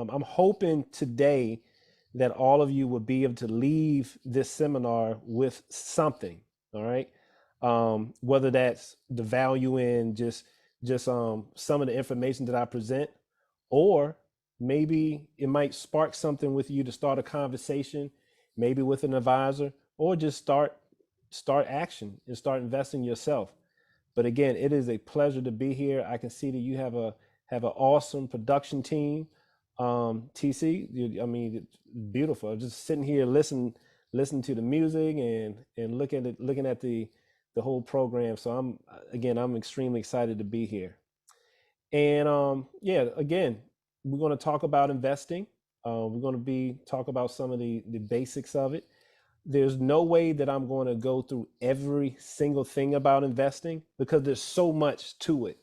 I'm hoping today that all of you will be able to leave this seminar with something. All right. Whether that's the value in just some of the information that I present, or maybe it might spark something with you to start a conversation, maybe with an advisor, or just start action and start investing yourself. But again, it is a pleasure to be here. I can see that you have an awesome production team. TC, I mean, it's beautiful. Just sitting here, listen to the music and looking at the whole program. So I'm extremely excited to be here. And yeah, again, we're going to talk about investing. We're going to be talk about some of the basics of it. There's no way that I'm going to go through every single thing about investing because there's so much to it.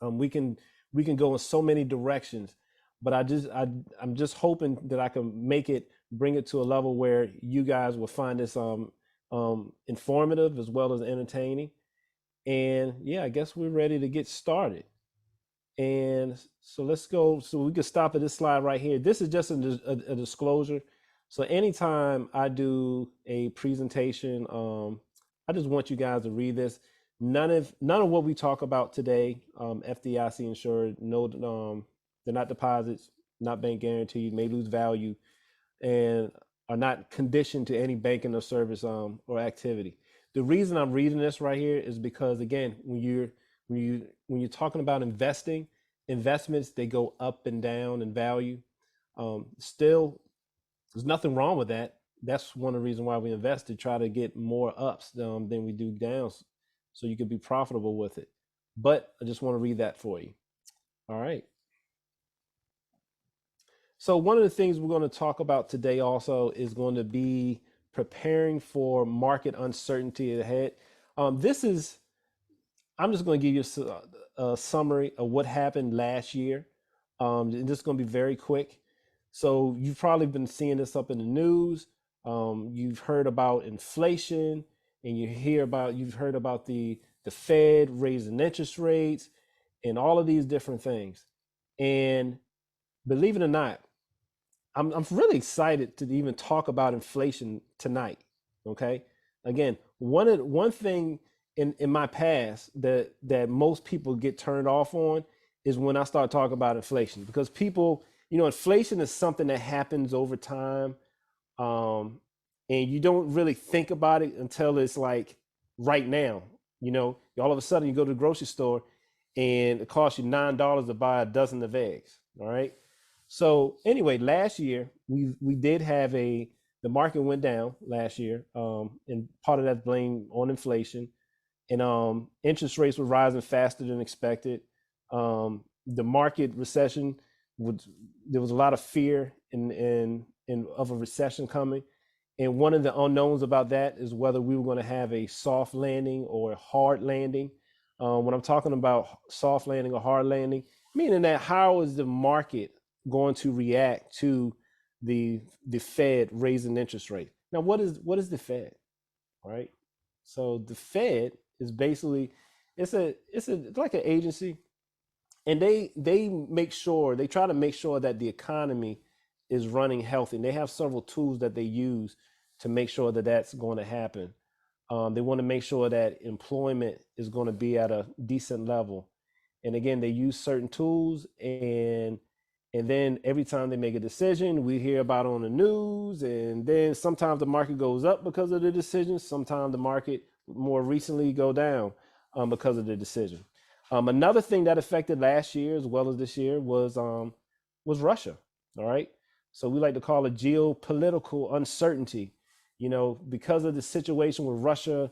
We can go in so many directions, but I'm just hoping that I can bring it to a level where you guys will find this informative as well as entertaining. And yeah, I guess we're ready to get started. And so let's go. So we can stop at this slide right here. This is just a disclosure. So anytime I do a presentation, I just want you guys to read this. None of what we talk about today, FDIC insured, no, they're not deposits, not bank guaranteed, may lose value, and are not conditioned to any banking or service or activity. The reason I'm reading this right here is because, again, when you're talking about investments, they go up and down in value. Still, there's nothing wrong with that. That's one of the reasons why we invest, to try to get more ups than we do downs, so you can be profitable with it. But I just want to read that for you. All right. So one of the things we're going to talk about today also is going to be preparing for market uncertainty ahead. I'm just going to give you a summary of what happened last year. And this is going to be very quick. So you've probably been seeing this up in the news. You've heard about inflation, and you've heard about the Fed raising interest rates and all of these different things. And believe it or not, I'm really excited to even talk about inflation tonight. Okay. Again, one thing in my past that most people get turned off on is when I start talking about inflation, because people, inflation is something that happens over time. And you don't really think about it until it's like right now. All of a sudden you go to the grocery store and it costs you $9 to buy a dozen of eggs. All right. So anyway, last year we did have the market went down last year, and part of that blame on inflation, and interest rates were rising faster than expected. The market recession there was a lot of fear in of a recession coming, and one of the unknowns about that is whether we were going to have a soft landing or a hard landing. When I'm talking about soft landing or hard landing, meaning that how is the market going to react to the Fed raising interest rate? Now, what is the Fed? All right. So the Fed is basically it's like an agency, and they try to make sure that the economy is running healthy. And they have several tools that they use to make sure that that's going to happen. They want to make sure that employment is going to be at a decent level. And again, they use certain tools, and then every time they make a decision, we hear about it on the news, and then sometimes the market goes up because of the decision. Sometimes the market more recently go down because of the decision. Another thing that affected last year as well as this year was Russia. All right. So we like to call it geopolitical uncertainty, because of the situation with Russia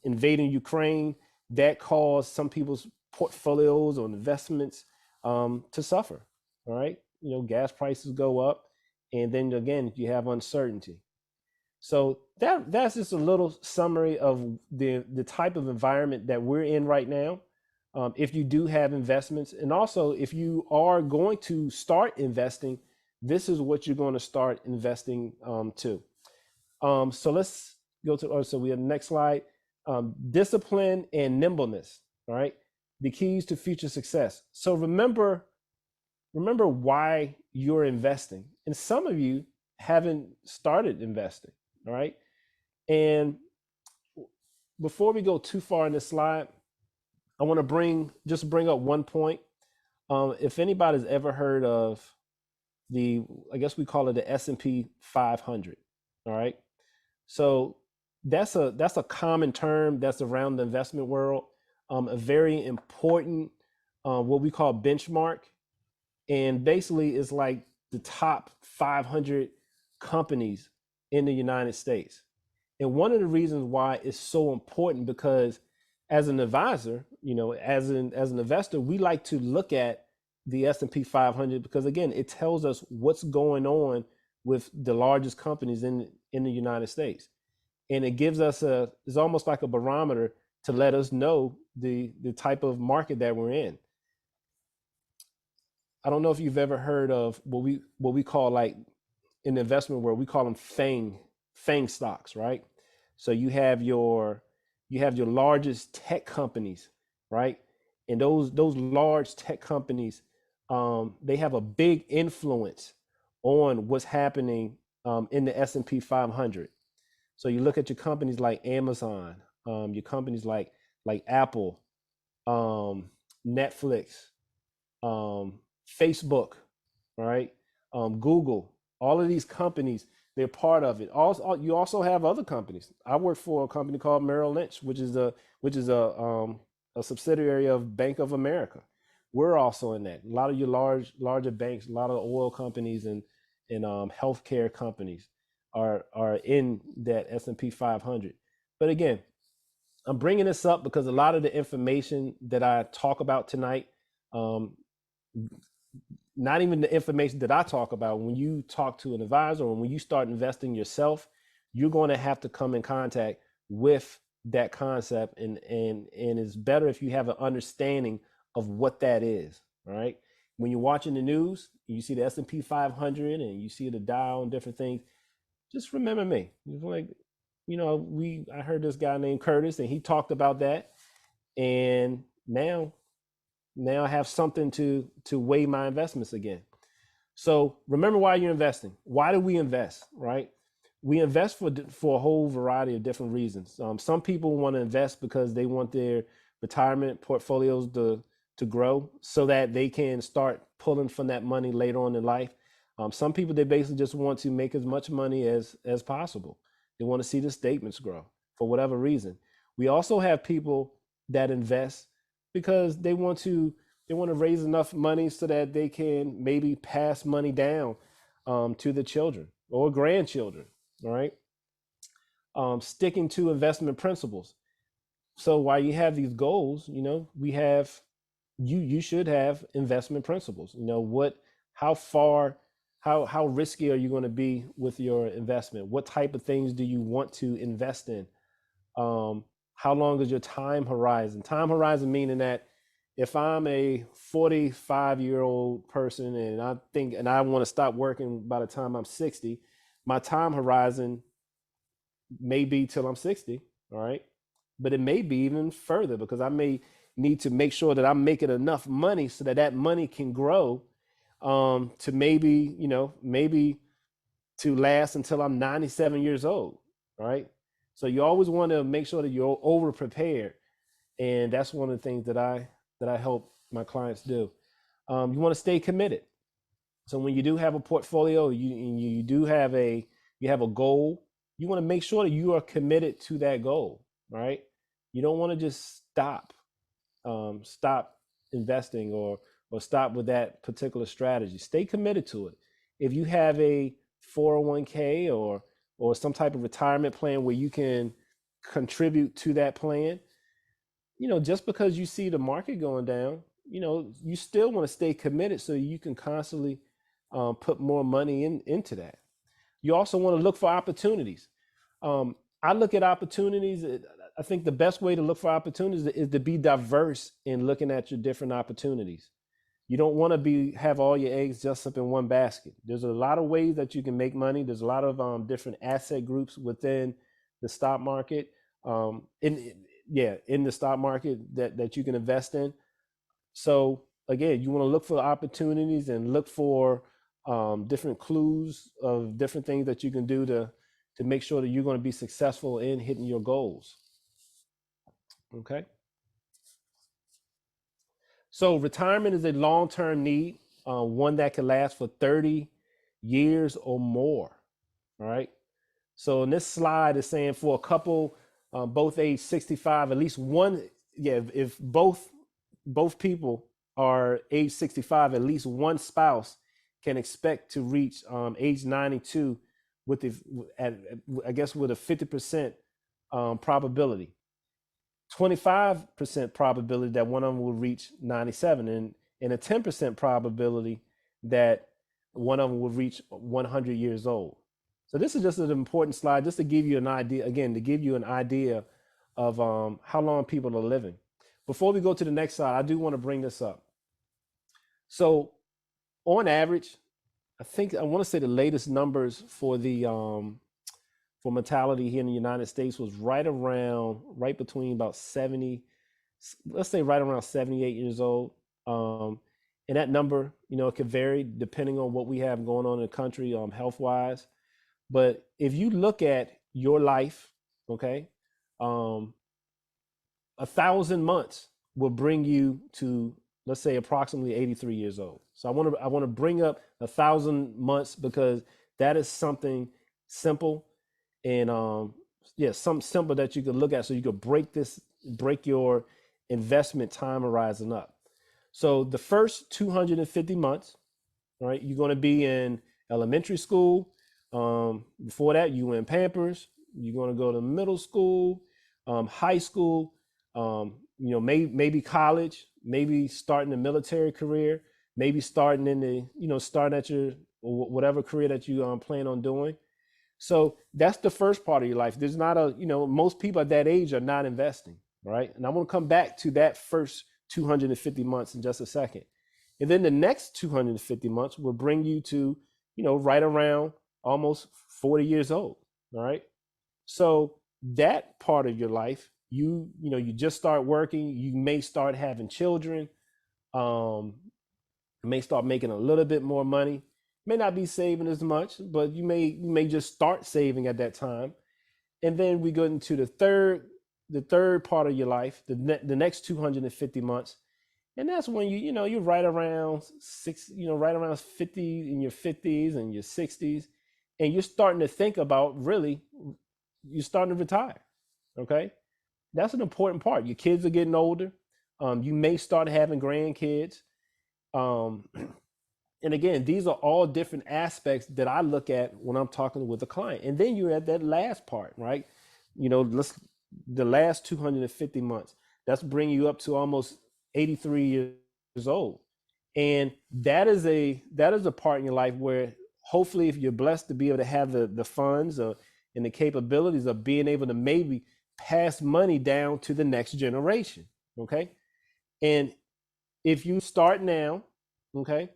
invading Ukraine, that caused some people's portfolios or investments to suffer. All right. Gas prices go up, and then again, you have uncertainty. So that's just a little summary of the type of environment that we're in right now. If you do have investments, and also if you are going to start investing, this is what you're going to start investing to. So let's go to, so we have the next slide. Discipline and nimbleness. All right. The keys to future success. So remember remember why you're investing. And some of you haven't started investing, all right? And before we go too far in this slide, I want to bring up one point. If anybody's ever heard of the, I guess we call it the S&P 500, all right? So that's a common term that's around the investment world, a very important what we call benchmark, and basically it's like the top 500 companies in the United States. And one of the reasons why it's so important, because as an advisor, as an investor, we like to look at the S&P 500 because again, it tells us what's going on with the largest companies in the United States. And it gives us it's almost like a barometer to let us know the type of market that we're in. I don't know if you've ever heard of what we call, like, in the investment world, we call them FANG stocks, right? So you have your largest tech companies, right? And those large tech companies, they have a big influence on what's happening in the S&P 500. So you look at your companies like Amazon, your companies like Apple, Netflix, Facebook, right? Google, all of these companies, they're part of it. Also, you also have other companies. I work for a company called Merrill Lynch, which is a subsidiary of Bank of America. We're also in that. A lot of your larger banks, a lot of oil companies and healthcare companies are in that S&P 500. But again, I'm bringing this up because a lot of the information that I talk about tonight, um, not even the information that I talk about, when you talk to an advisor or when you start investing yourself, you're going to have to come in contact with that concept, and it's better if you have an understanding of what that is. All right. When you're watching the news, you see the S&P 500 and you see the Dow and different things, just remember me. Like, I heard this guy named Curtis and he talked about that, and now I have something to weigh my investments again. So remember why you're investing. Why do we invest, right? We invest for a whole variety of different reasons. Some people want to invest because they want their retirement portfolios to grow so that they can start pulling from that money later on in life. Some people, they basically just want to make as much money as possible. They want to see the statements grow for whatever reason. We also have people that invest because they want to raise enough money so that they can maybe pass money down to the children or grandchildren. All right. Sticking to investment principles. So while you have these goals, we have you should have investment principles. How far, how risky are you going to be with your investment? What type of things do you want to invest in? How long is your time horizon? Time horizon meaning that if I'm a 45-year-old person and I want to stop working by the time I'm 60, my time horizon may be till I'm 60, all right? But it may be even further because I may need to make sure that I'm making enough money so that that money can grow to maybe to last until I'm 97 years old, all right? So you always want to make sure that you're over prepared, and that's one of the things that I help my clients do. You want to stay committed. So when you do have a portfolio, you have a goal, you want to make sure that you are committed to that goal, right? You don't want to just stop investing or stop with that particular strategy. Stay committed to it. If you have a 401k or some type of retirement plan where you can contribute to that plan, just because you see the market going down, you still want to stay committed so you can constantly put more money into that. You also want to look for opportunities. I look at opportunities. I think the best way to look for opportunities is to be diverse in looking at your different opportunities. You don't want to have all your eggs just up in one basket. There's a lot of ways that you can make money. There's a lot of different asset groups within the stock market. In the stock market that you can invest in. So again, you want to look for opportunities and look for different clues of different things that you can do to make sure that you're going to be successful in hitting your goals. Okay. So retirement is a long-term need, one that can last for 30 years or more. All right. So in this slide is saying for a couple, both age 65, at least one, yeah, if both people are age 65, at least one spouse can expect to reach age 92 with the I guess with a 50% probability. 25% probability that one of them will reach 97, and a 10% probability that one of them will reach 100 years old. So this is just an important slide just to give you an idea, again, to give you an idea of how long people are living. Before we go to the next slide, I do want to bring this up. So on average, I think I want to say the latest numbers for the for mortality here in the United States was right between about 70, let's say right around 78 years old. And that number, it could vary depending on what we have going on in the country, health wise. But if you look at your life, okay, 1,000 months will bring you to, let's say, approximately 83 years old. So I want to bring up 1,000 months because that is something simple and yeah, something simple that you could look at so you could break your investment time horizon up. So the first 250 months, all right, you're going to be in elementary school. Before that, you in Pampers. You're going to go to middle school, high school, maybe college, maybe starting a military career, maybe starting in the, starting at your whatever career that you plan on doing. So that's the first part of your life. There's not most people at that age are not investing, right? And I'm going to come back to that first 250 months in just a second. And then the next 250 months will bring you to, right around almost 40 years old, all right? So that part of your life, you just start working, you may start having children, um, may start making a little bit more money, may not be saving as much, but you may just start saving at that time. And then we go into the third part of your life, the next 250 months. And that's when you're right around right around 50, in your 50s and your 60s, and you're starting to think about really, you're starting to retire. Okay. That's an important part. Your kids are getting older. You may start having grandkids. Um, and again, these are all different aspects that I look at when I'm talking with a client. And then you're at that last part, right? Let's the last 250 months. That's bringing you up to almost 83 years old. And that is a part in your life where hopefully if you're blessed to be able to have the funds and the capabilities of being able to maybe pass money down to the next generation. Okay. And if you start now, okay,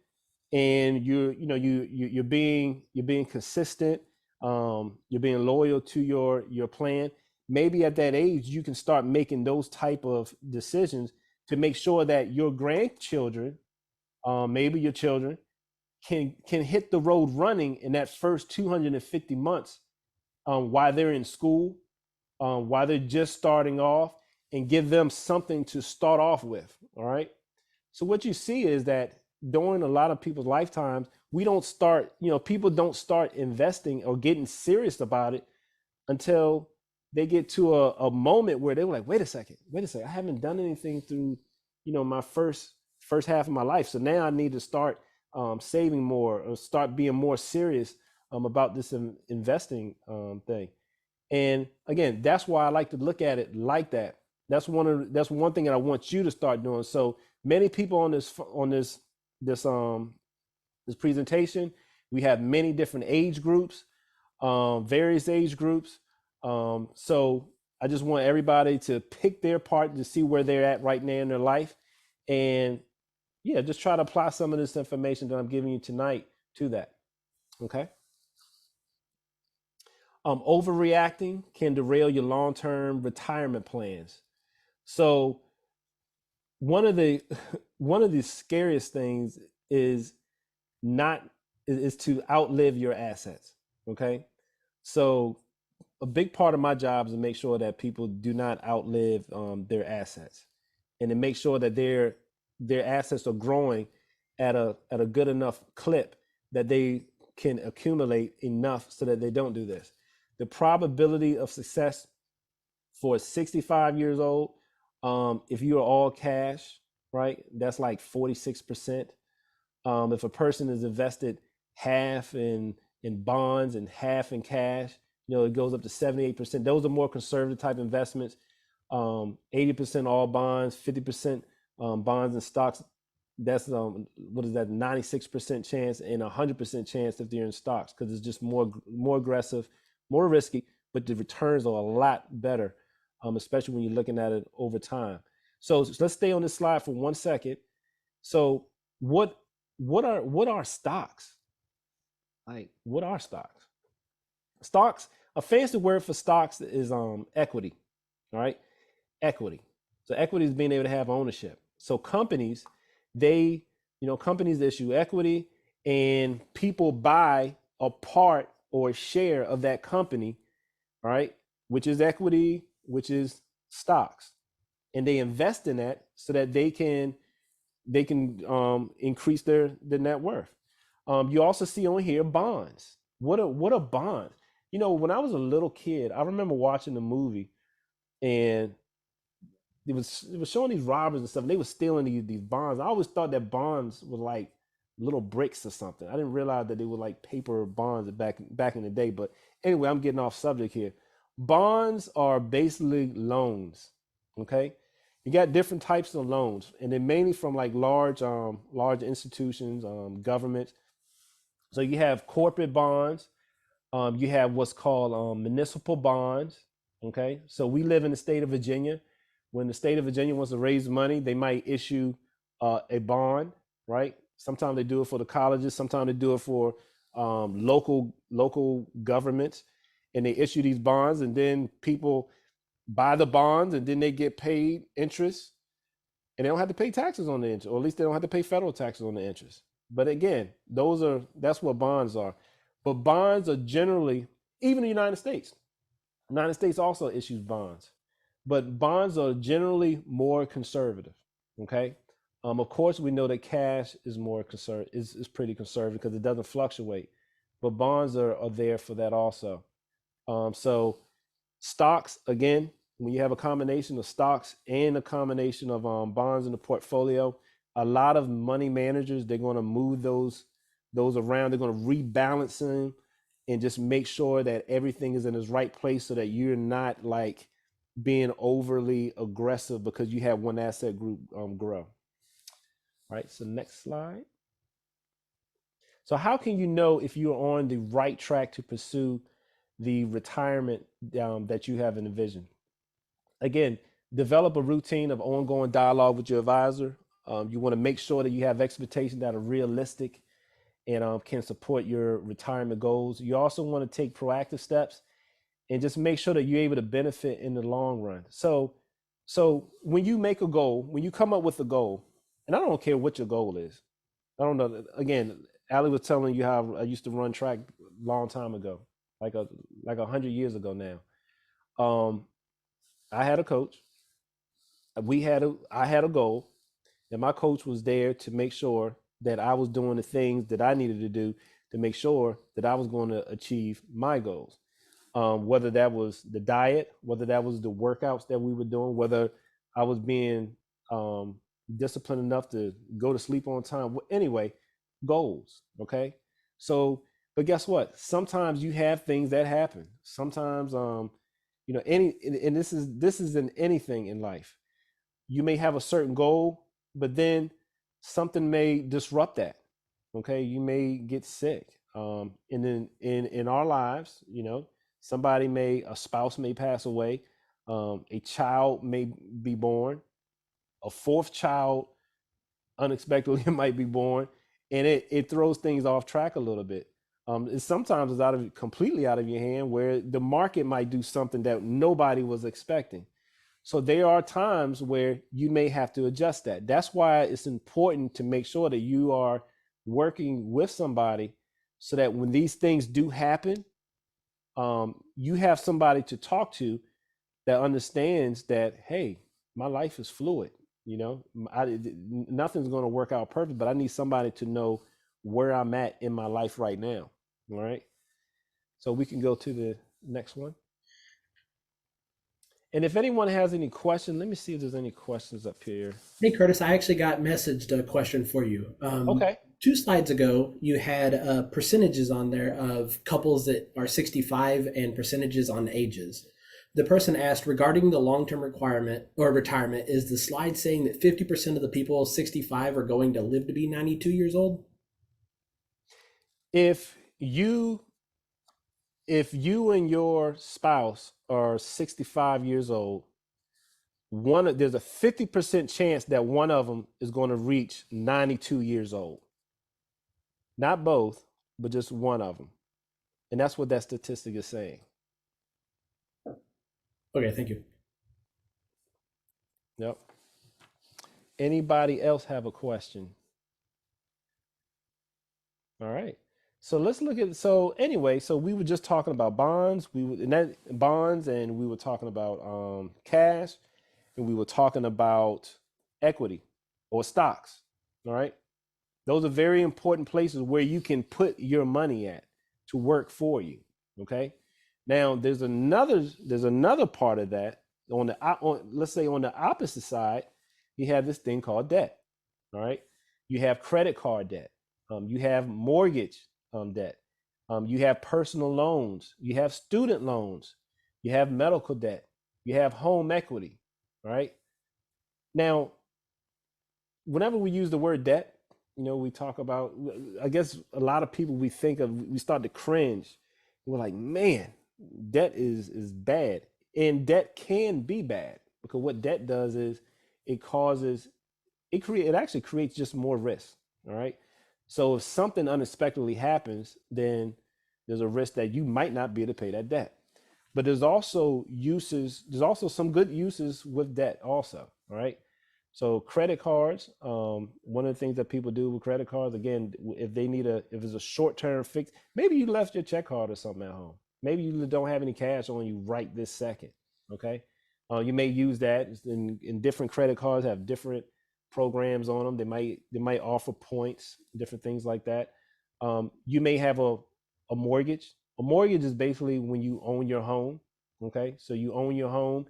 and you're being consistent, you're being loyal to your plan, maybe at that age you can start making those type of decisions to make sure that your grandchildren, maybe your children, can hit the road running in that first 250 months, while they're in school, while they're just starting off, and give them something to start off with. All right. So what you see is that during a lot of people's lifetimes, we don't start, people don't start investing or getting serious about it until they get to a moment where they're like, wait a second, I haven't done anything through, my first half of my life. So now I need to start saving more or start being more serious about this investing thing. And again, that's why I like to look at it like that. That's one thing that I want you to start doing. So many people on this presentation, we have many different age groups, various age groups. So I just want everybody to pick their part to see where they're at right now in their life, and yeah, just try to apply some of this information that I'm giving you tonight to that. Okay. Overreacting can derail your long-term retirement plans. So one of the one of the scariest things is not is to outlive your assets. Okay, so a big part of my job is to make sure that people do not outlive their assets, and to make sure that their assets are growing at a good enough clip that they can accumulate enough so that they don't do this. The probability of success for 65 years old, if you are all cash, right, that's like 46%. If a person is invested half in bonds and half in cash, it goes up to 78%. Those are more conservative type investments. 80% all bonds, 50% bonds and stocks. That's what is that? 96% chance and 100% chance if they're in stocks, because it's just more aggressive, more risky, but the returns are a lot better, especially when you're looking at it over time. So let's stay on this slide for 1 second. So what what are stocks? Like, what are stocks? Stocks, a fancy word for stocks is equity. All right, equity. So equity is being able to have ownership. So companies, they, companies issue equity, and people buy a part or a share of that company, right? Which is equity, which is stocks, and they invest in that so that they can increase their net worth. You also see on here bonds. What are bonds? When I was a little kid, I remember watching the movie, and it was showing these robbers and stuff. And they were stealing these bonds. I always thought that bonds were like little bricks or something. I didn't realize that they were like paper bonds back in the day. But anyway, I'm getting off subject here. Bonds are basically loans. Okay, you got different types of loans, and they're mainly from like large institutions, governments. So you have corporate bonds. You have what's called municipal bonds. Okay, so we live in the state of Virginia. When the state of Virginia wants to raise money, they might issue a bond, right? Sometimes they do it for the colleges. Sometimes they do it for local governments, and they issue these bonds, and then people buy the bonds, and then they get paid interest, and they don't have to pay taxes on the interest, or at least they don't have to pay federal taxes on the interest. But again, that's what bonds are. But bonds are generally, even the United States also issues bonds, but bonds are generally more conservative. Okay. Of course, we know that cash is more conservative, is pretty conservative because it doesn't fluctuate. But bonds are there for that also. So stocks, again, when you have a combination of stocks and a combination of bonds in the portfolio, a lot of money managers, they're going to move those around. They're going to rebalance them and just make sure that everything is in its right place so that you're not like being overly aggressive because you have one asset group grow. All right, so next slide. So how can you know if you're on the right track to pursue the retirement that you have envisioned? Again, develop a routine of ongoing dialogue with your advisor. You want to make sure that you have expectations that are realistic and can support your retirement goals. You also want to take proactive steps and just make sure that you're able to benefit in the long run. So when you make a goal, when you come up with a goal, and I don't care what your goal is. I don't know. Again, Ali was telling you how I used to run track a long time ago, like 100 years ago now. Um, I had a coach. I had a goal, and my coach was there to make sure that I was doing the things that I needed to do to make sure that I was going to achieve my goals. Whether that was the diet, whether that was the workouts that we were doing, whether I was being um, disciplined enough to go to sleep on time. Anyway, goals. Okay. So, but guess what? Sometimes you have things that happen. Sometimes, and this is in anything in life. You may have a certain goal, but then something may disrupt that. Okay, you may get sick. And then in our lives, a spouse may pass away, a child may be born, a fourth child unexpectedly might be born, and it throws things off track a little bit. Sometimes it's completely out of your hand, where the market might do something that nobody was expecting. So there are times where you may have to adjust that. That's why it's important to make sure that you are working with somebody so that when these things do happen, you have somebody to talk to that understands that, hey, my life is fluid. You know, nothing's going to work out perfect, but I need somebody to know where I'm at in my life right now. All right. So we can go to the next one. And if anyone has any questions, let me see if there's any questions up here. Hey, Curtis, I actually got messaged a question for you. Okay. 2 slides ago, you had percentages on there of couples that are 65 and percentages on ages. The person asked regarding the long-term requirement or retirement, is the slide saying that 50% of the people 65 are going to live to be 92 years old? If you if you and your spouse are 65 years old, there's a 50% chance that one of them is going to reach 92 years old. Not both, but just one of them. And that's what that statistic is saying. Okay, thank you. Yep. Anybody else have a question? All right. So let's look at so anyway, so we were just talking about bonds. And we were talking about cash, and we were talking about equity or stocks. All right. Those are very important places where you can put your money at to work for you. Okay. Now there's another part of that let's say on the opposite side, you have this thing called debt. All right. You have credit card debt. You have mortgage debt. You have personal loans. You have student loans. You have medical debt. You have home equity. All right. Now, whenever we use the word debt, we talk about, I guess a lot of people we start to cringe. We're like, man, debt is bad. And debt can be bad because what debt does is it causes, it actually creates just more risk. All right. So if something unexpectedly happens, then there's a risk that you might not be able to pay that debt. But there's also some good uses with debt also. All right. So credit cards, one of the things that people do with credit cards, again, if it's a short-term fix, maybe you left your check card or something at home. Maybe you don't have any cash on you right this second. Okay. You may use that in different credit cards have different programs on them. They might offer points, different things like that. You may have a mortgage. A mortgage is basically when you own your home. Okay. So you own your home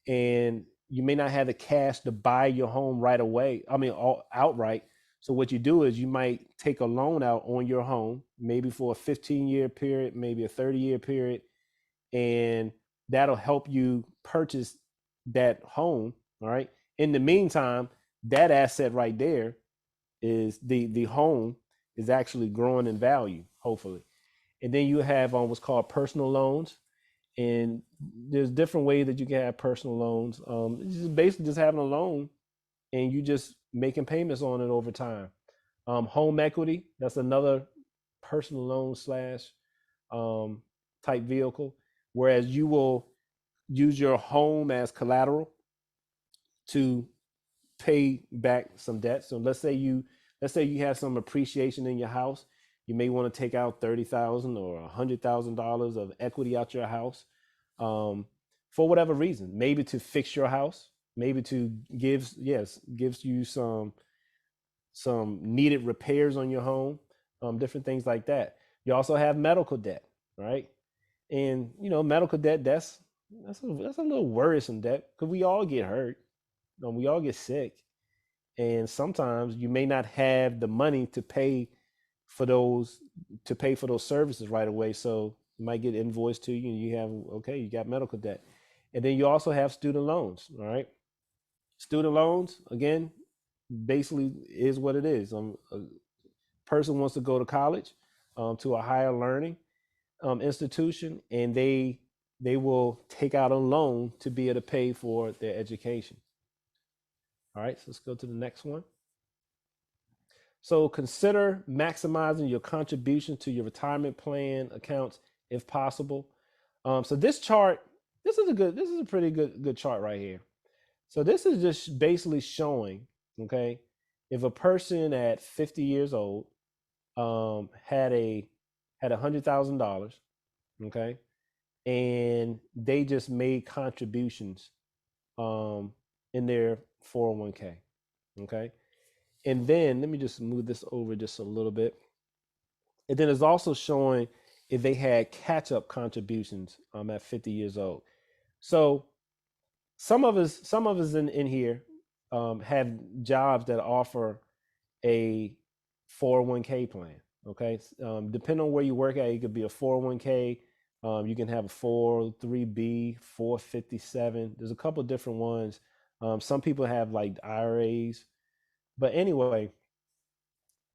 and you may not have the cash to buy your home right away. I mean, outright. So what you do is you might take a loan out on your home, maybe for a 15-year period, maybe a 30-year period, and that'll help you purchase that home. All right. In the meantime, that asset right there is the home is actually growing in value, hopefully. And then you have what's called personal loans, and there's different ways that you can have personal loans. It's just basically just having a loan and you just making payments on it over time. Home equity, that's another personal loan slash um, type vehicle, whereas you will use your home as collateral to pay back some debt. So let's say you have some appreciation in your house. You may want to take out $30,000 or $100,000 of equity out your house, um, for whatever reason. Maybe to fix your house. Maybe to gives you some needed repairs on your home. Different things like that. You also have medical debt, right? And medical debt, that's a little worrisome debt because we all get hurt. We all get sick, and sometimes you may not have the money for those to pay for those services right away. So you might get invoiced to you, and you got medical debt, and then you also have student loans. All right, student loans again, basically is what it is. A person wants to go to college, to a higher learning institution, and they will take out a loan to be able to pay for their education. All right, so let's go to the next one. So consider maximizing your contribution to your retirement plan accounts if possible. So this is a pretty good chart right here. So this is just basically showing, okay, if a person at 50 years old had $100,000, okay, and they just made contributions um, in their 401k, okay, and then let me just move this over just a little bit, and then it's also showing if they had catch-up contributions at 50 years old. So some of us in here have jobs that offer a 401k plan. Okay, depending on where you work at, it could be a 401k. You can have a 403b, 457. There's a couple of different ones. Some people have like IRAs, but anyway,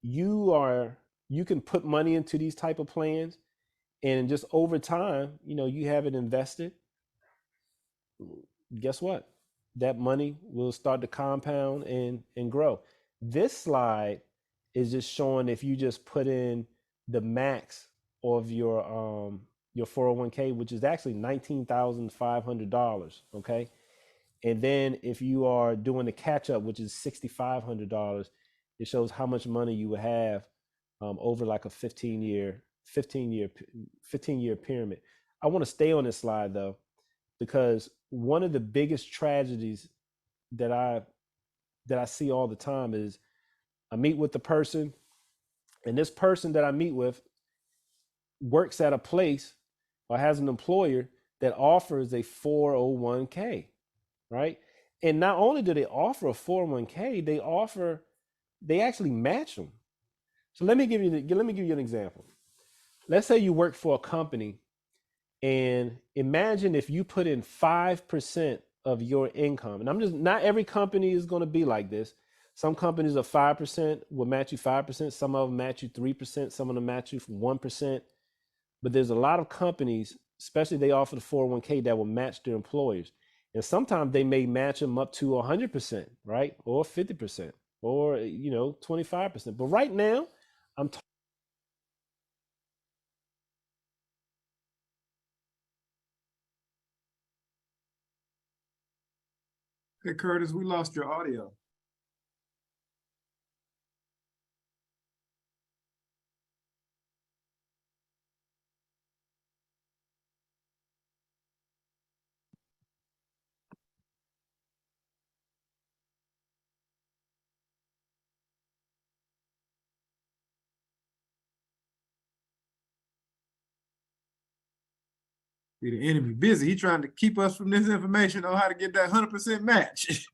you are you can put money into these type of plans, and just over time, you have it invested. Guess what? That money will start to compound and grow. This slide is just showing if you just put in the max of your 401k, which is actually $19,500. Okay. And then if you are doing the catch up, which is $6,500, it shows how much money you would have over like a 15 year pyramid. I want to stay on this slide though, because one of the biggest tragedies that I see all the time is I meet with the person, and this person that I meet with works at a place or has an employer that offers a 401k, right? And not only do they offer a 401k, they actually match them. So let me give you an example. Let's say you work for a company, and imagine if you put in 5% of your income. And I'm just not every company is going to be like this. Some companies are 5% will match you 5%, some of them match you 3%, some of them match you 1%. But there's a lot of companies, especially they offer the 401k, that will match their employers. And sometimes they may match them up to 100%, right? Or 50%, or 25%. But right now, I'm Hey, Curtis, we lost your audio. See, the enemy busy. He trying to keep us from this information on how to get that 100% match.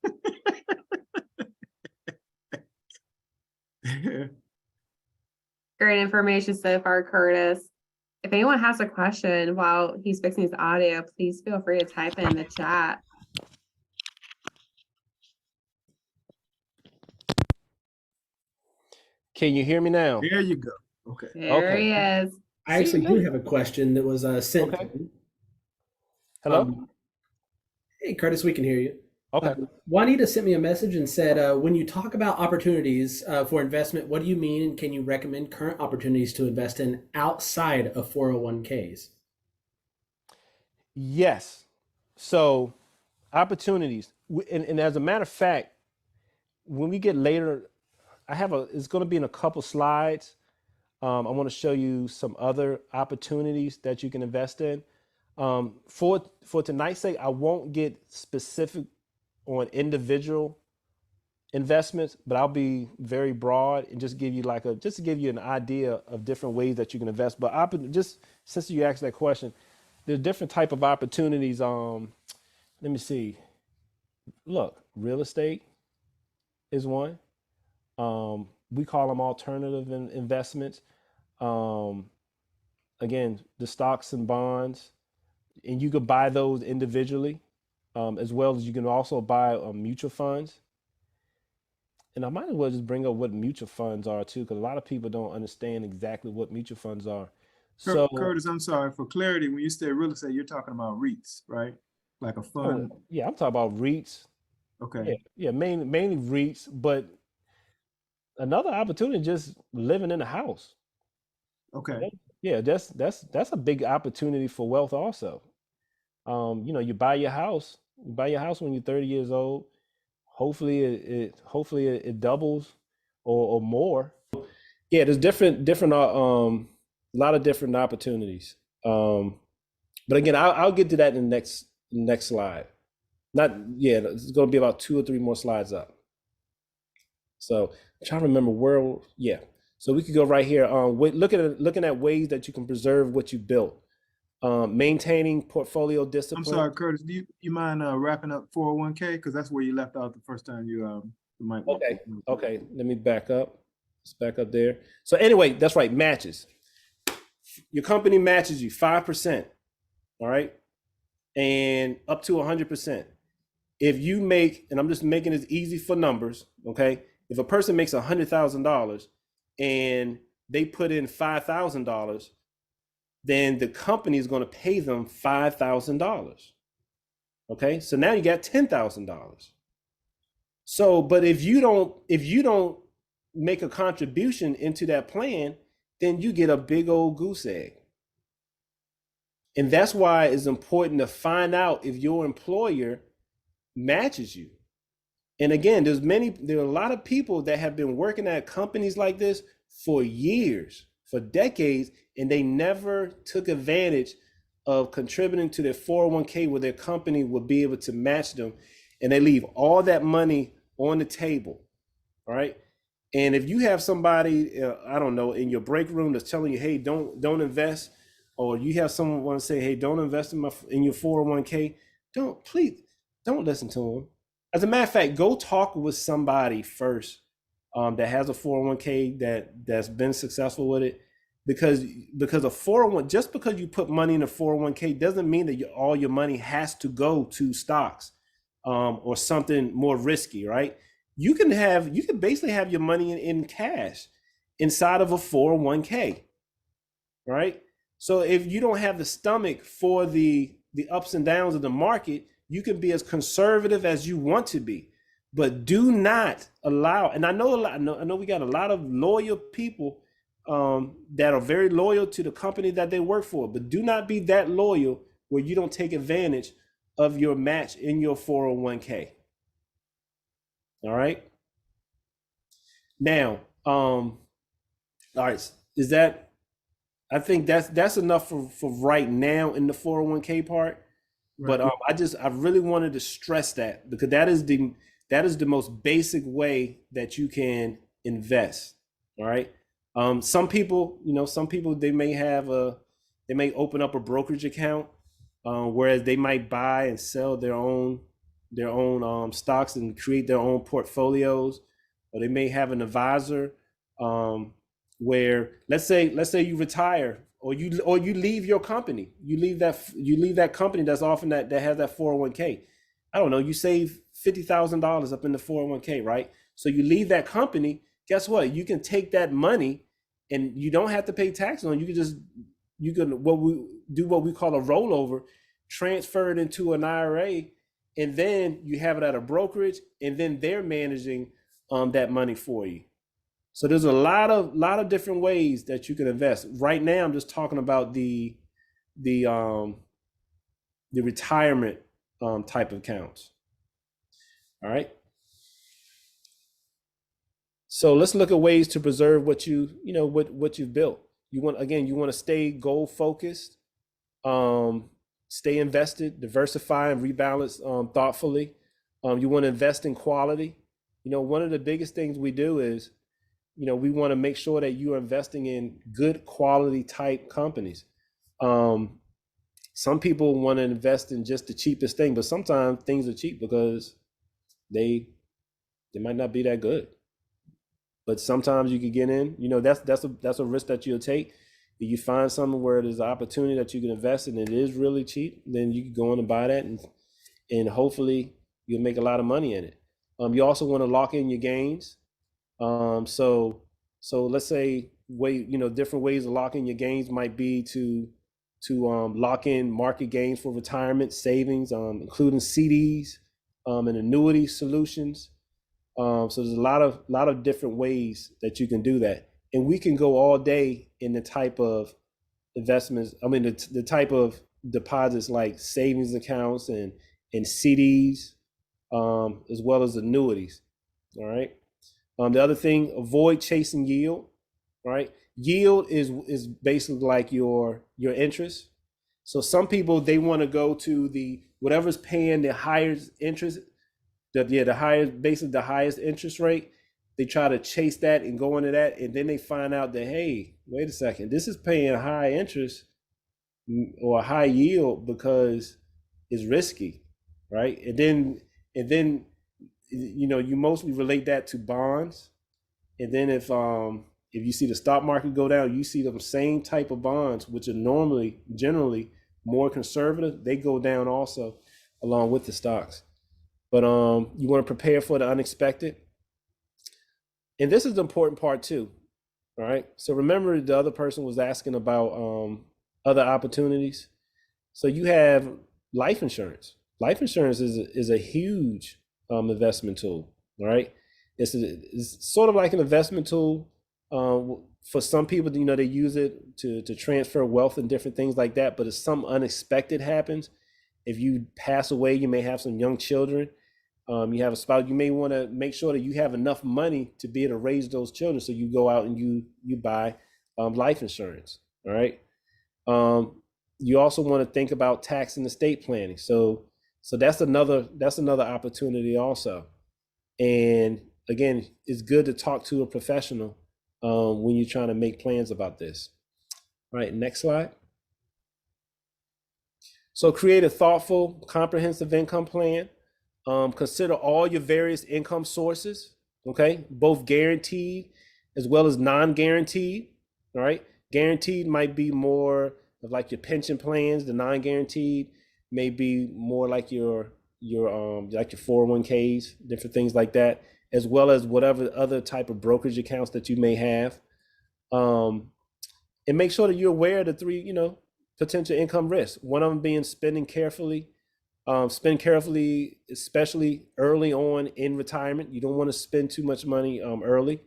Great information so far, Curtis. If anyone has a question while he's fixing his audio, please feel free to type it in the chat. Can you hear me now? There you go. Okay. There Okay. he is. I See, actually do have a question that was sent okay. to me. Hello. Hey, Curtis, we can hear you. Okay. Juanita sent me a message and said, when you talk about opportunities for investment, what do you mean? And can you recommend current opportunities to invest in outside of 401ks? Yes. So opportunities, and as a matter of fact, when we get later, it's going to be in a couple slides. I want to show you some other opportunities that you can invest in. For tonight's sake, I won't get specific on individual investments, but I'll be very broad and just to give you an idea of different ways that you can invest. But just since you asked that question, there's different type of opportunities. Let me see. Look, real estate is one. We call them alternative investments. Um, Again, the stocks and bonds, and you could buy those individually, as well as you can also buy mutual funds. And I might as well just bring up what mutual funds are too, because a lot of people don't understand exactly what mutual funds are. So, Curtis, I'm sorry. For clarity, when you say real estate, you're talking about REITs, right? Like a oh fund. yeah, I'm talking about REITs. Okay. Yeah, mainly REITs, but another opportunity just living in a house. Okay. Yeah, that's a big opportunity for wealth also. You buy your house when you're 30 years old. hopefully it doubles or more. Yeah, there's different a lot of different opportunities. But again, I'll get to that in the next slide. Not yeah, it's going to be about 2 or 3 more slides up. So I'm trying to remember where. Yeah, so we could go right here. Looking at ways that you can preserve what you built. Maintaining portfolio I'm discipline. sorry, Curtis, do you mind wrapping up 401k? Because that's where you left out the first time you might want Okay. to. Okay. Let me back up. Let's back up there. So anyway, that's right. Matches. Your company matches you 5%. All right. And up to 100%. If you make, and I'm just making this easy for numbers. Okay. If a person makes $100,000 and they put in $5,000, then the company is going to pay them $5,000. Okay. So now you got $10,000. So, but if you don't make a contribution into that plan, then you get a big old goose egg. And that's why it's important to find out if your employer matches you. And again, there are a lot of people that have been working at companies like this for years, for decades, and they never took advantage of contributing to their 401k where their company would be able to match them, and they leave all that money on the table. All right. And if you have somebody, I don't know, in your break room that's telling you, hey, don't invest, or you have someone want to say, hey, don't invest in your 401k, please don't listen to them. As a matter of fact, go talk with somebody first that has a 401k that's been successful with it, because a 401, just because you put money in a 401k doesn't mean that all your money has to go to stocks or something more risky, right? You can basically have your money in cash inside of a 401k, right? So if you don't have the stomach for the ups and downs of the market, you can be as conservative as you want to be, but do not allow. And I know we got a lot of loyal people that are very loyal to the company that they work for, but do not be that loyal where you don't take advantage of your match in your 401k. All right. Now, all right, is that, I think that's enough for right now in the 401k part. Right. But I really wanted to stress that, because that is the most basic way that you can invest. All right. Some people, they may open up a brokerage account, whereas they might buy and sell their own stocks and create their own portfolios, or they may have an advisor, where let's say you retire, or you leave your company, you leave that company that's often that has that 401k. I don't know, you save $50,000 up in the 401k, right? So you leave that company, guess what? You can take that money and you don't have to pay tax on it. You can what we call a rollover, transfer it into an IRA, and then you have it at a brokerage, and then they're managing that money for you. So there's a lot of different ways that you can invest. Right now, I'm just talking about the retirement type of accounts. All right. So let's look at ways to preserve what what you've built. You want to stay goal focused, stay invested, diversify and rebalance thoughtfully. You want to invest in quality. One of the biggest things we do is, we want to make sure that you are investing in good quality type companies. Some people want to invest in just the cheapest thing, but sometimes things are cheap because they might not be that good. But sometimes you can get in. That's a risk that you'll take. If you find something where there's an opportunity that you can invest in, and it is really cheap, then you can go in and buy that, and hopefully you'll make a lot of money in it. You also want to lock in your gains. So let's say different ways of locking your gains might be to lock in market gains for retirement savings, including CDs and annuity solutions. So there's a lot of different ways that you can do that, and we can go all day in the type of investments. I mean, the type of deposits like savings accounts and CDs. as well as annuities. All right. The other thing, avoid chasing yield. Right. Yield is basically like your interest. So some people, they want to go to the whatever's paying the highest interest, the highest, basically the highest interest rate. They try to chase that and go into that, and then they find out that, hey, wait a second, this is paying high interest or a high yield because it's risky, right? And then you mostly relate that to bonds. And then if you see the stock market go down, you see them same type of bonds, which are normally generally more conservative, they go down also along with the stocks. But you want to prepare for the unexpected. And this is the important part too. All right. So remember, the other person was asking about other opportunities. So you have life insurance. Life insurance is a huge investment tool. All right. It's sort of like an investment tool. For some people, they use it to transfer wealth and different things like that. But if some unexpected happens, if you pass away, you may have some young children, you have a spouse, you may want to make sure that you have enough money to be able to raise those children. So you go out and you buy life insurance. All right. You also want to think about tax and estate planning. So that's another opportunity also. And again, it's good to talk to a professional when you're trying to make plans about this. All right, next slide. So create a thoughtful, comprehensive income plan. Consider all your various income sources, okay? Both guaranteed as well as non-guaranteed, all right? Guaranteed might be more of like your pension plans. The non-guaranteed may be more like your 401ks, different things like that, as well as whatever other type of brokerage accounts that you may have. And make sure that you're aware of the three, potential income risks. One of them being spending carefully. Spend carefully, especially early on in retirement. You don't want to spend too much money early.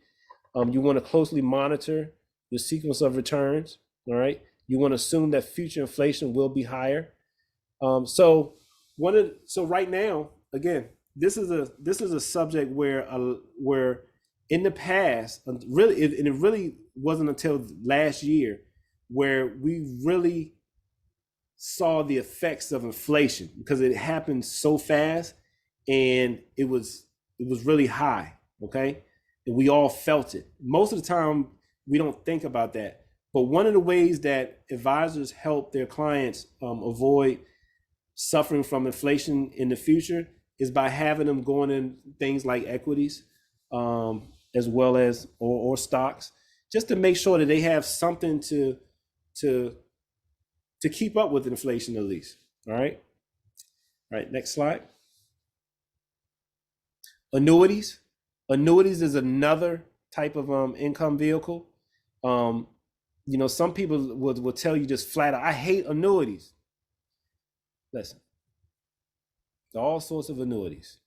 You want to closely monitor the sequence of returns. All right. You want to assume that future inflation will be higher. So right now, again, this is a subject where in the past, really, it really wasn't until last year where we really saw the effects of inflation, because it happened so fast and it was really high. Okay. And we all felt it. Most of the time we don't think about that. But one of the ways that advisors help their clients avoid suffering from inflation in the future is by having them going in things like equities, as well as or stocks, just to make sure that they have something to keep up with inflation at least. All right. All right, next slide. Annuities. Annuities is another type of income vehicle. Some people will tell you just flat out, I hate annuities. Listen, there are all sorts of annuities.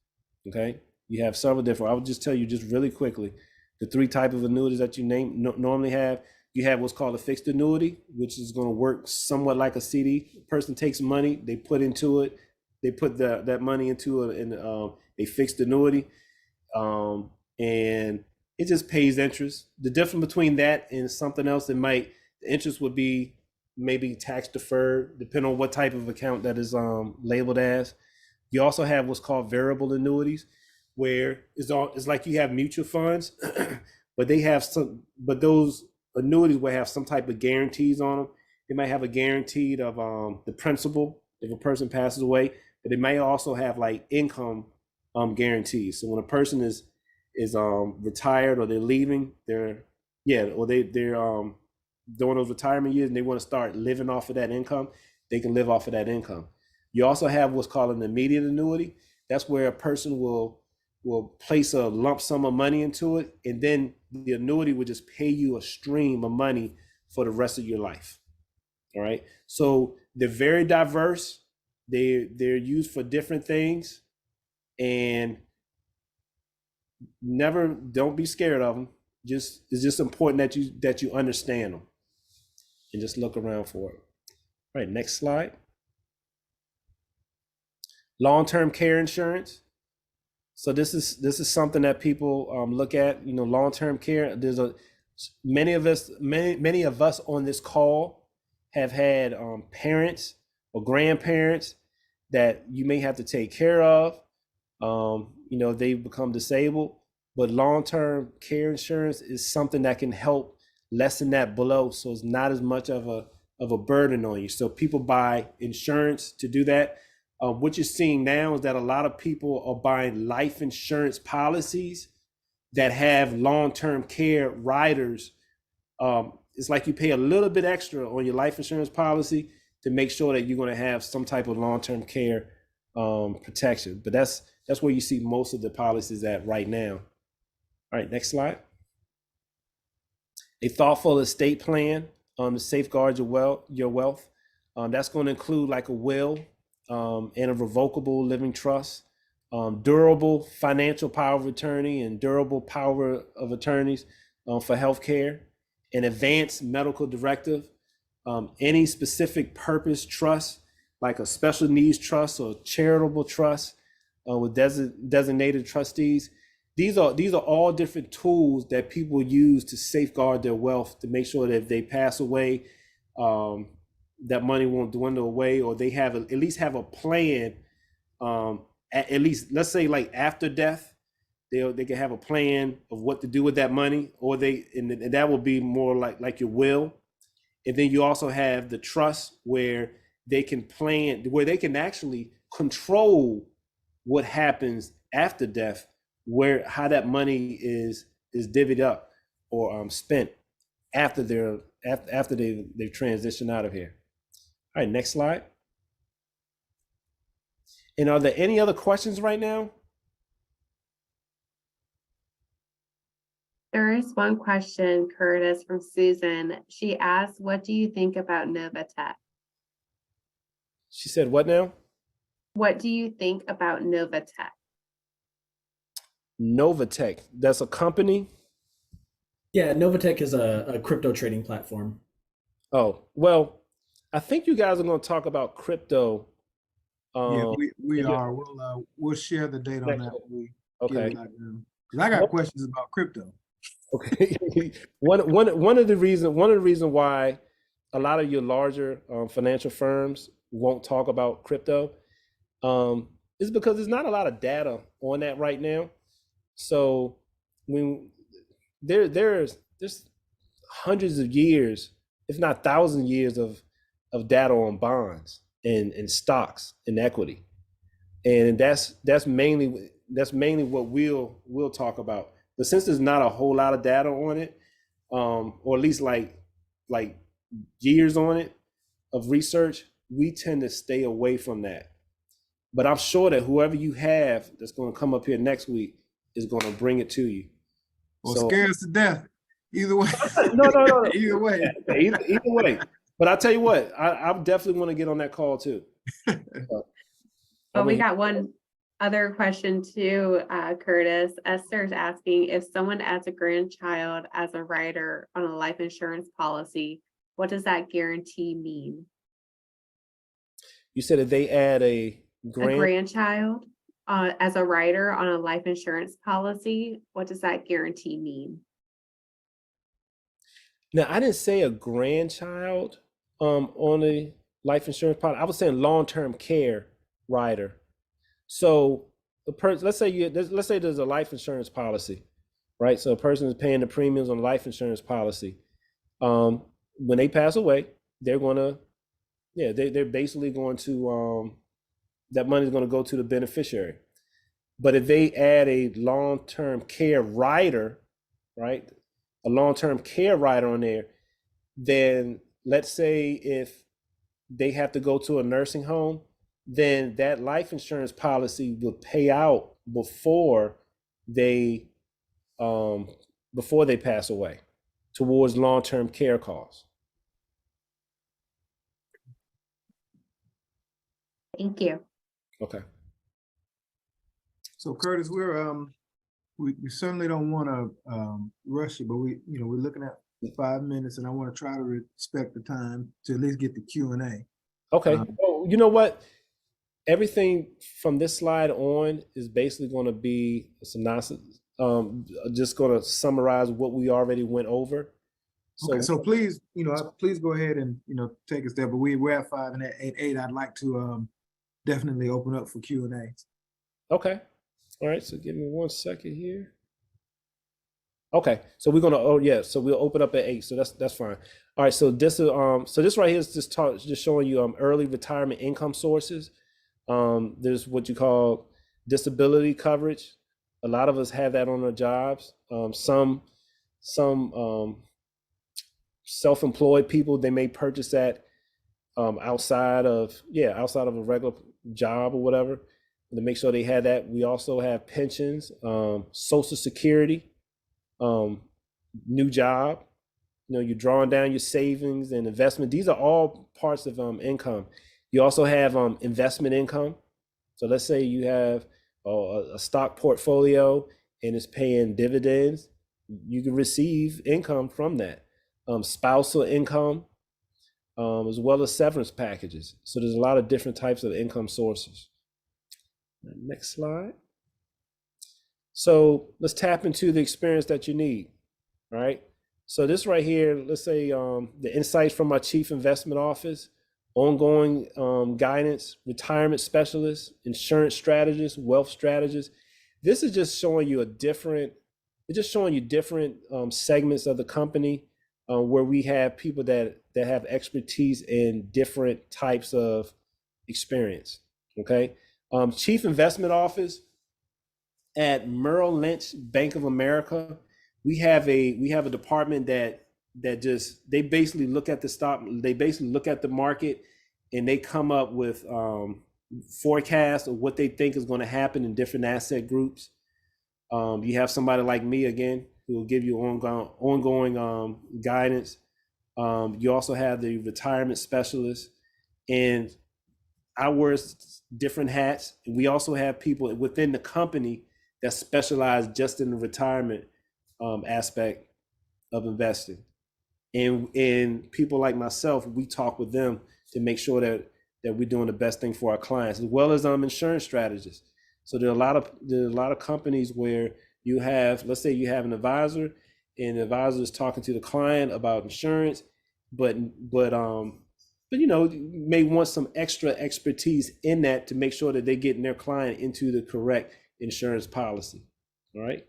Okay. You have several different. I would just tell you just really quickly the three type of annuities that you normally have. You have what's called a fixed annuity, which is going to work somewhat like a CD. The person takes money, they put into it, they put that money into a fixed annuity, and it just pays interest. The difference between that and something else, the interest would be maybe tax deferred, depending on what type of account that is labeled as. You also have what's called variable annuities, where it's like you have mutual funds, but those annuities will have some type of guarantees on them. They might have a guaranteed of the principal if a person passes away, but they may also have like income guarantees. So when a person is retired or they're leaving, they're during those retirement years and they want to start living off of that income, they can live off of that income. You also have what's called an immediate annuity. That's where a person will place a lump sum of money into it, and then the annuity would just pay you a stream of money for the rest of your life. All right. So they're very diverse. They're used for different things, and don't be scared of them. It's just important that you understand them and just look around for it. All right, next slide. Long-term care insurance. So this is something that people look at. You know, long-term care. Many of us on this call have had parents or grandparents that you may have to take care of. You know, they've become disabled, but long-term care insurance is something that can help lessen that blow, so it's not as much of a burden on you. So people buy insurance to do that. What you're seeing now is that a lot of people are buying life insurance policies that have long-term care riders. It's like you pay a little bit extra on your life insurance policy to make sure that you're going to have some type of long-term care protection. But that's where you see most of the policies at right now. All right, next slide. A thoughtful estate plan to safeguard your wealth. That's going to include like a will and a revocable living trust, durable financial power of attorney and durable power of attorneys for healthcare, an advanced medical directive, any specific purpose trust, like a special needs trust or charitable trust with designated trustees. These are all different tools that people use to safeguard their wealth, to make sure that if they pass away, that money won't dwindle away, or they have at least have a plan. At least, let's say, like after death, they can have a plan of what to do with that money, or and that will be more like your will. And then you also have the trust where they can plan, where they can actually control what happens after death, how that money is divvied up or spent after they've transitioned out of here. All right, next slide. And are there any other questions right now? There is one question, Curtis, from Susan. She asked, what do you think about Novatech? She said what now? What do you think about Novatech? Novatech, that's a company? Yeah, Novatech is a crypto trading platform. Oh, well, I think you guys are going to talk about crypto. Yeah, we yeah. are. We'll share the date on that when we get Okay. it locked down. Because I got questions about crypto. Okay. one of the reasons why a lot of your larger financial firms won't talk about crypto is because there's not a lot of data on that right now. So when there's hundreds of years, if not thousands of years of data on bonds and stocks and equity, and that's mainly what we'll talk about. But since there's not a whole lot of data on it, or at least like years on it of research, we tend to stay away from that. But I'm sure that whoever you have that's going to come up here next week is going to bring it to you. Or scare us to death. Either way. No. Either way. Either way. But I'll tell you what, I definitely want to get on that call too. Well, we got one other question too, Curtis. Esther's asking, if someone adds a grandchild as a rider on a life insurance policy, what does that guarantee mean? You said if they add a grandchild as a rider on a life insurance policy, what does that guarantee mean? Now, I didn't say a grandchild on a life insurance policy. I was saying long-term care rider. So the person, let's say there's a life insurance policy, right? So a person is paying the premiums on a life insurance policy. When they pass away, they're basically going to that money is going to go to the beneficiary. But if they add a long-term care rider, right, a long-term care rider on there, then let's say if they have to go to a nursing home, then that life insurance policy will pay out before they pass away towards long-term care costs. Thank you. Okay. So Curtis, we certainly don't want to rush you, but we're looking at 5 minutes, and I want to try to respect the time to at least get the Q&A. Okay. You know what? everything from this slide on is basically going to be a synopsis. Just going to summarize what we already went over. So, Okay, so please, please go ahead and, take us there, but we're at 5 and at 8, I'd like to, definitely open up for Q&A. okay. All right. So give me 1 second here. Okay. So we're going to, so we'll open up at 8. So that's fine. All right. So this is, so this right here is just showing you, early retirement income sources. There's what you call disability coverage. A lot of us have that on our jobs. Some self-employed people, they may purchase that outside of a regular job or whatever, to make sure they had that. We also have pensions, Social Security, new job. You're drawing down your savings and investment. These are all parts of income. You also have investment income. So let's say you have a stock portfolio and it's paying dividends. You can receive income from that. Spousal income, as well as severance packages. So there's a lot of different types of income sources. Next slide. So let's tap into the experience that you need, right? So this right here, let's say the insights from my chief investment office, ongoing guidance, retirement specialist, insurance strategist, wealth strategist. This is just showing you different segments of the company where we have people that have expertise in different types of experience. Okay. Chief investment office at Merrill Lynch Bank of America. We have a department that they basically look at the stock, they basically look at the market, and they come up with forecasts of what they think is going to happen in different asset groups. You have somebody like me again who will give you ongoing guidance. You also have the retirement specialist, and I wear different hats. We also have people within the company that specialize just in the retirement aspect of investing. And people like myself, we talk with them to make sure that we're doing the best thing for our clients, as well as insurance strategists. So there are a lot of companies where you have, let's say you have an advisor, and the advisor is talking to the client about insurance, but you may want some extra expertise in that to make sure that they're getting their client into the correct insurance policy. All right.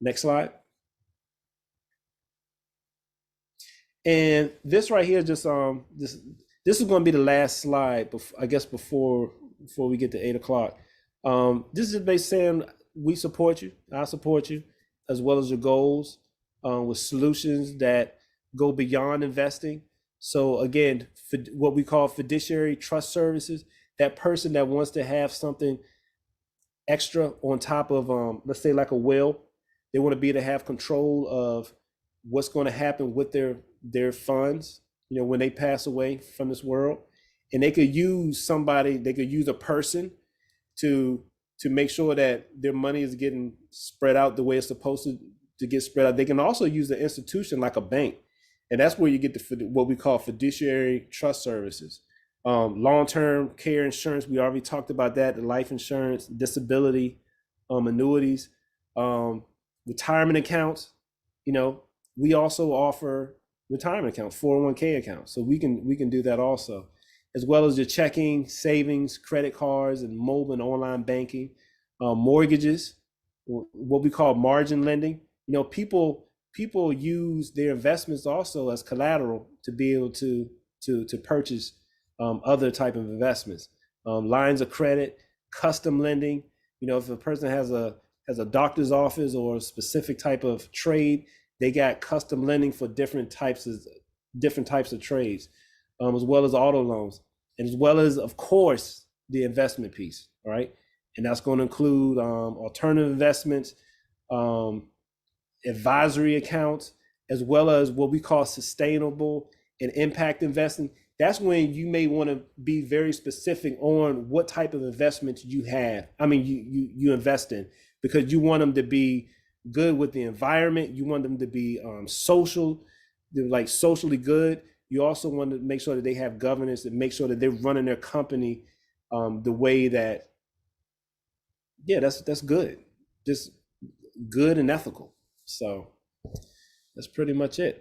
Next slide. And this right here, just this is going to be the last slide, I guess, before we get to 8 o'clock. This is basically saying we support you, I support you, as well as your goals, with solutions that go beyond investing. So again, what we call fiduciary trust services, that person that wants to have something extra on top of, let's say like a will, they want to be able to have control of what's going to happen with their funds, when they pass away from this world. And they could use a person to make sure that their money is getting spread out the way it's supposed to get spread out. They can also use an institution like a bank. And that's where you get what we call fiduciary trust services. Long-term care insurance, we already talked about that, the life insurance, disability, annuities, retirement accounts. We also offer retirement accounts, 401k accounts. So we can do that also, as well as your checking, savings, credit cards, and mobile and online banking, mortgages, what we call margin lending. People use their investments also as collateral to be able to purchase other type of investments, lines of credit, custom lending. If a person has a doctor's office or a specific type of trade, they got custom lending for different types of trades, as well as auto loans, and as well as, of course, the investment piece. All right, and that's going to include alternative investments, advisory accounts, as well as what we call sustainable and impact investing. That's when you may want to be very specific on what type of investments you have. You invest in, because you want them to be good with the environment. You want them to be socially good. You also want to make sure that they have governance and make sure that they're running their company the way that, yeah, that's good, just good and ethical. So that's pretty much it.